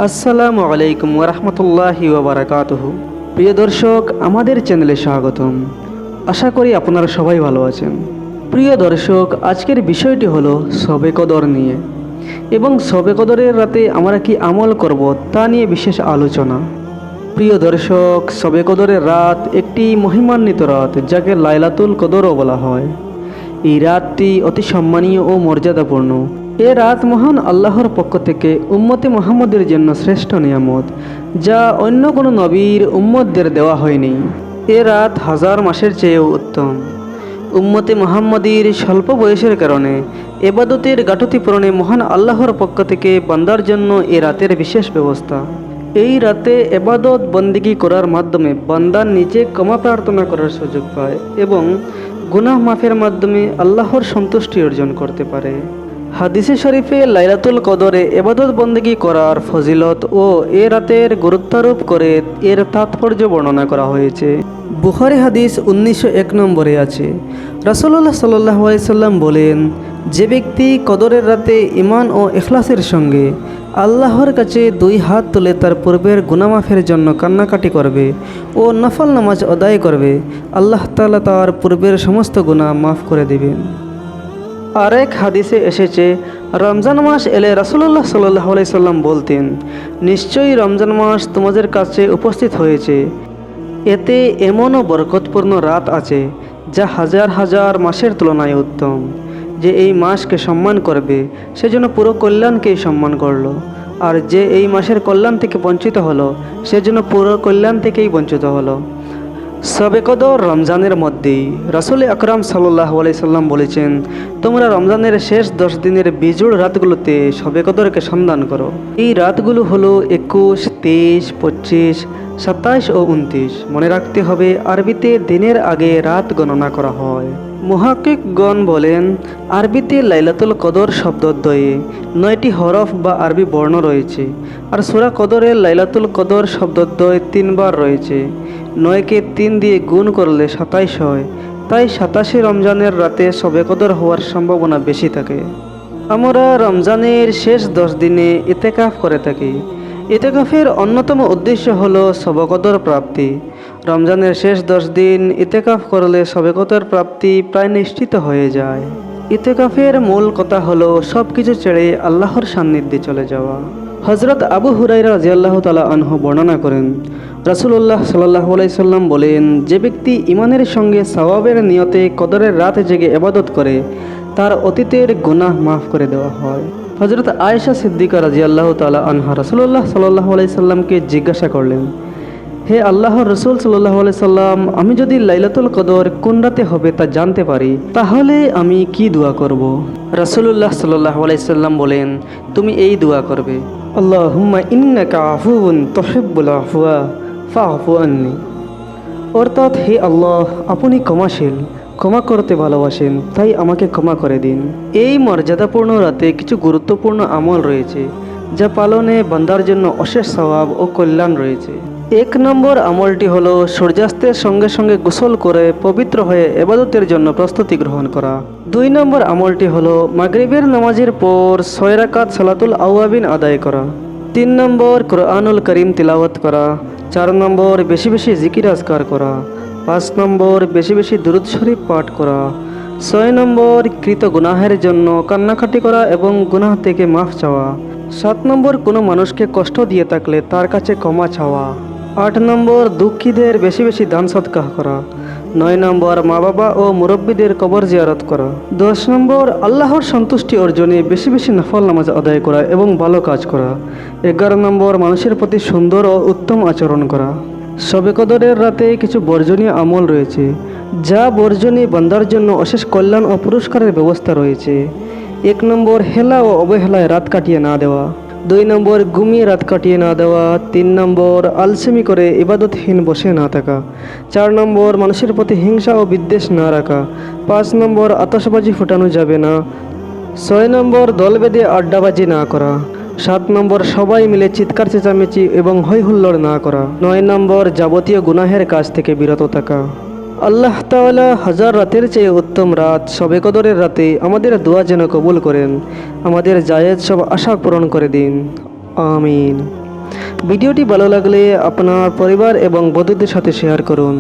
আসসালামু আলাইকুম ওরহমতুল্লাহি ওবারাকাতুহু। প্রিয় দর্শক, আমাদের চ্যানেলে স্বাগতম। আশা করি আপনারা সবাই ভালো আছেন। প্রিয় দর্শক, আজকের বিষয়টি হলো শবে কদর নিয়ে, এবং শবে কদরের রাতে আমরা কি আমল করব তা নিয়ে বিশেষ আলোচনা। প্রিয় দর্শক, শবে কদরের রাত একটি মহিমান্বিত রাত, যাকে লাইলাতুল কদরও বলা হয়। এই রাতটি অতি সম্মানীয় ও মর্যাদাপূর্ণ। এ রাত মহান আল্লাহর পক্ষ থেকে উম্মতে মুহাম্মদের জন্য শ্রেষ্ঠ নিয়ামত, যা অন্য কোনো নবীর উম্মতদের দেওয়া হয়নি। এ রাত হাজার মাসের চেয়েও উত্তম। উম্মতে মুহাম্মদীর স্বল্প বয়সের কারণে এবাদতের গাঠতি পূরণে মহান আল্লাহর পক্ষ থেকে বান্দার জন্য এ রাতের বিশেষ ব্যবস্থা। এই রাতে এবাদত বন্দিগি করার মাধ্যমে বান্দা নিজে ক্ষমা প্রার্থনা করার সুযোগ পায় এবং গুনাহ মাফের মাধ্যমে আল্লাহর সন্তুষ্টি অর্জন করতে পারে। হাদিসে শরীফে লাইলাতুল কদরে এবাদত বন্দেগী করার ফজিলত ও এ রাতের গুরুত্বারোপ করে এর তাৎপর্য বর্ণনা করা হয়েছে। বুখারী হাদিস 1901 নম্বরে আছে, রাসূলুল্লাহ সাল্লাল্লাহু আলাইহি সাল্লাম বলেন, যে ব্যক্তি কদরের রাতে ঈমান ও ইখলাসের সঙ্গে আল্লাহর কাছে দুই হাত তুলে তার পূর্বের গুনাহ মাফের জন্য কান্নাকাটি করবে ও নফল নামাজ আদায় করবে, আল্লাহ তাআলা তার পূর্বের সমস্ত গুনাহ মাফ করে দেবেন। আরেক হাদিসে এসেছে, রমজান মাস এলে রাসূলুল্লাহ সাল্লাল্লাহু আলাইহি সাল্লাম বলতেন, নিশ্চয়ই রমজান মাস তোমাদের কাছে উপস্থিত হয়েছে। এতে এমনও বরকতপূর্ণ রাত আছে যা হাজার হাজার মাসের তুলনায় উত্তম। যে এই মাসকে সম্মান করবে সেজন্য পুরো কল্যাণকেই সম্মান করলো, আর যে এই মাসের কল্যাণ থেকে বঞ্চিত হলো সেজন্য পুরো কল্যাণ থেকেই বঞ্চিত হলো। শবে কদর রমজানের মধ্যেই। রাসূল আকরাম সাল্লাল্লাহু আলাইহি সাল্লাম বলেছেন, তোমরা রমজানের শেষ 10 দিনের বিজোড় রাতগুলোতে শবে কদরকে সন্ধান করো। এই রাতগুলো হলো 21, 23, 25, 27 ও 29। মনে রাখতে হবে, আরবিতে দিনের আগে রাত গণনা করা হয়। মুহাক্কিকগণ বলেন, আরবিতে লাইলাতুল কদর শব্দদ্বয়ে 9টি হরফ বা আরবি বর্ণ রয়েছে, আর সূরা কদরে লাইলাতুল কদর শব্দদ্বয় 3 বার রয়েছে। 9কে 3 দিয়ে গুণ করলে 27 হয়, তাই 27শে রমজানের রাতে শবে কদর হওয়ার সম্ভাবনা বেশি থাকে। আমরা রমজানের শেষ 10 দিনে ইতেকাফ করে থাকি। ইতেকাফের অন্যতম উদ্দেশ্য হলো শবে কদর প্রাপ্তি। রমজানের শেষ 10 দিন ইতেকাফ করলে শবে কদর প্রাপ্তি প্রায় নিশ্চিত হয়ে যায়। ইতেকাফের মূল কথা হলো সব কিছু ছেড়ে আল্লাহর সান্নিধ্যে চলে যাওয়া। হযরত আবু হুরায়রা রাদিয়াল্লাহু তাআলা আনহু বর্ণনা করেন, রাসূলুল্লাহ সাল্লাল্লাহু আলাইহি সাল্লাম বলেন, যে ব্যক্তি ঈমানের সঙ্গে সওয়াবের নিয়তে কদরের রাতে জেগে ইবাদত করে তার অতীতের গুনাহ মাফ করে দেওয়া হয়। হযরত আয়েশা সিদ্দিকা রাদিয়াল্লাহু তাআলা আনহা রাসূলুল্লাহ সাল্লাল্লাহু আলাইহি সাল্লামকে জিজ্ঞাসা করলেন, হে আল্লাহর রাসূল সাল্লাল্লাহু আলাইহি সাল্লাম, আমি যদি লাইলাতুল কদর কোন রাতে হবে তা জানতে পারি, তাহলে আমি কি দোয়া করব? রাসূলুল্লাহ সাল্লাল্লাহু আলাইহি সাল্লাম বলেন, তুমি এই দোয়া করবে, আল্লাহুম্মা ইন্নাকা আফুউন তুহিব্বুল আফওয়া ফাআফু আন্নি। অর্থাৎ, হে আল্লাহ, আপনি ক্ষমাশীল, ক্ষমা করতে ভালোবাসেন, তাই আমাকে ক্ষমা করে দিন। এই মর্যাদাপূর্ণ রাতে কিছু গুরুত্বপূর্ণ আমল রয়েছে যা পালনে বান্দার জন্য অশেষ সওয়াব ও কল্যাণ রয়েছে। 1 নম্বর আমলটি হলো সূর্যাস্তের সঙ্গে সঙ্গে গোসল করে পবিত্র হয়ে ইবাদতের জন্য প্রস্তুতি গ্রহণ করা। 2 নম্বর আমলটি হলো মাগরিবের নামাজের পর 6 রাকাত সালাতুল আওয়াবিন আদায় করা। 3 নম্বর কুরআনুল কারীম তিলাওয়াত করা। 4 নম্বর বেশি বেশি জিকির আজকার করা। 5 নম্বর বেশি বেশি দুরূদ শরীফ পাঠ করা। 6 নম্বর কৃত গুনাহের জন্য কান্নাকাটি করা এবং গুনাহ থেকে মাফ চাওয়া। 7 নম্বর কোনো মানুষকে কষ্ট দিয়ে থাকলে তার কাছে ক্ষমা চাওয়া। 8 নম্বর দুঃখীদের বেশি বেশি দান সদকা করা। 9 নম্বর মা বাবা ও মুরব্বীদের কবর জিয়ারত করা। 10 নম্বর আল্লাহর সন্তুষ্টি অর্জনে বেশি বেশি নফল নামাজ আদায় করা এবং ভালো কাজ করা। 11 নম্বর মানুষের প্রতি সুন্দর ও উত্তম আচরণ করা। শবে কদরের রাতে কিছু বর্জনীয় আমল রয়েছে, যা বর্জনী বান্দার জন্য অশেষ কল্যাণ ও পুরস্কারের ব্যবস্থা রয়েছে। 1 নম্বর হেলা ও অবহেলায় রাত কাটিয়ে না দেওয়া। 2 নম্বর ঘুমিয়ে রাত কাটিয়ে না দেওয়া। 3 নম্বর আলসেমি করে ইবাদতহীন বসে না থাকা। 4 নম্বর মানুষের প্রতি হিংসা ও বিদ্বেষ না রাখা। 5 নম্বর আতশবাজি ফোটানো যাবে না। 6 নম্বর দল বেঁধে আড্ডাবাজি না করা। 7 নম্বর সবাই মিলে চিৎকার চেঁচামেচি এবং হৈ হুল্লোড় না করা। 9 নম্বর যাবতীয় গুনাহের কাজ থেকে বিরত থাকা। আল্লাহ তাআলা হাজার রাতের চেয়ে উত্তম রাত শবে কদরের রাতে আমাদের দোয়া যেন কবুল করেন, আমাদের জায়েজ সব আশা পূরণ করে দিন। আমিন। ভিডিওটি ভালো লাগলে আপনার পরিবার এবং বন্ধুদের সাথে শেয়ার করুন।